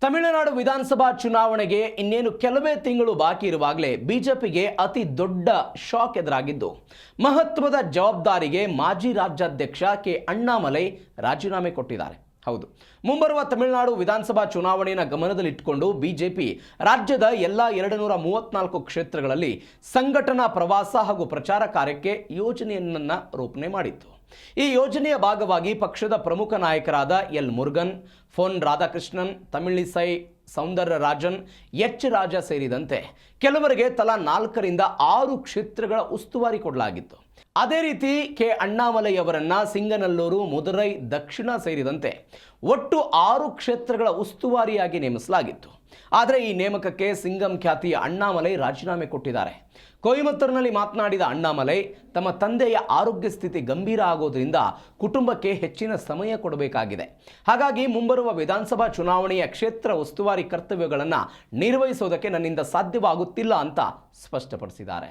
ತಮಿಳುನಾಡು ವಿಧಾನಸಭಾ ಚುನಾವಣೆಗೆ ಇನ್ನೇನು ಕೆಲವೇ ತಿಂಗಳು ಬಾಕಿ ಇರುವಾಗಲೇ ಬಿಜೆಪಿಗೆ ಅತಿ ದೊಡ್ಡ ಶಾಕ್ ಎದುರಾಗಿದ್ದು ಮಹತ್ವದ ಜವಾಬ್ದಾರಿಗೆ ಮಾಜಿ ರಾಜ್ಯಾಧ್ಯಕ್ಷ ಕೆ ಅಣ್ಣಾಮಲೈ ರಾಜೀನಾಮೆ ಕೊಟ್ಟಿದ್ದಾರೆ. ಹೌದು, ಮುಂಬರುವ ತಮಿಳುನಾಡು ವಿಧಾನಸಭಾ ಚುನಾವಣೆಯನ್ನು ಗಮನದಲ್ಲಿಟ್ಟುಕೊಂಡು ಬಿಜೆಪಿ ರಾಜ್ಯದ ಎಲ್ಲ 234 ಕ್ಷೇತ್ರಗಳಲ್ಲಿ ಸಂಘಟನಾ ಪ್ರವಾಸ ಹಾಗೂ ಪ್ರಚಾರ ಕಾರ್ಯಕ್ಕೆ ಯೋಜನೆಯನ್ನ ರೂಪಣೆ ಮಾಡಿತ್ತು. ಈ ಯೋಜನೆಯ ಭಾಗವಾಗಿ ಪಕ್ಷದ ಪ್ರಮುಖ ನಾಯಕರಾದ ಎಲ್ ಮುರುಗನ್, ಫೊನ್ ರಾಧಾಕೃಷ್ಣನ್, ತಮಿಳಿಸೈ ಸೌಂದರರಾಜನ್, ಎಚ್ ರಾಜ ಸೇರಿದಂತೆ ಕೆಲವರಿಗೆ ತಲಾ 4ರಿಂದ 6 ಕ್ಷೇತ್ರಗಳ ಉಸ್ತುವಾರಿ ಕೊಡಲಾಗಿತ್ತು. ಅದೇ ರೀತಿ ಕೆ ಅಣ್ಣಾಮಲೈ ಅವರನ್ನ ಸಿಂಗನಲ್ಲೂರು, ಮದುರೈ, ದಕ್ಷಿಣ ಸೇರಿದಂತೆ ಒಟ್ಟು 6 ಕ್ಷೇತ್ರಗಳ ಉಸ್ತುವಾರಿಯಾಗಿ ನೇಮಿಸಲಾಗಿತ್ತು. ಆದರೆ ಈ ನೇಮಕಕ್ಕೆ ಸಿಂಗಂ ಖ್ಯಾತಿಯ ಅಣ್ಣಾಮಲೈ ರಾಜೀನಾಮೆ ಕೊಟ್ಟಿದ್ದಾರೆ. ಕೊಯಮತ್ತೂರಿನಲ್ಲಿ ಮಾತನಾಡಿದ ಅಣ್ಣಾಮಲೈ, ತಮ್ಮ ತಂದೆಯ ಆರೋಗ್ಯ ಸ್ಥಿತಿ ಗಂಭೀರ ಆಗೋದ್ರಿಂದ ಕುಟುಂಬಕ್ಕೆ ಹೆಚ್ಚಿನ ಸಮಯ ಕೊಡಬೇಕಾಗಿದೆ. ಹಾಗಾಗಿ ಮುಂಬರುವ ವಿಧಾನಸಭಾ ಚುನಾವಣೆಯ ಕ್ಷೇತ್ರ ಉಸ್ತುವಾರಿ ಕರ್ತವ್ಯಗಳನ್ನು ನಿರ್ವಹಿಸೋದಕ್ಕೆ ನನ್ನಿಂದ ಸಾಧ್ಯವಾಗುತ್ತಿಲ್ಲ ಅಂತ ಸ್ಪಷ್ಟಪಡಿಸಿದ್ದಾರೆ.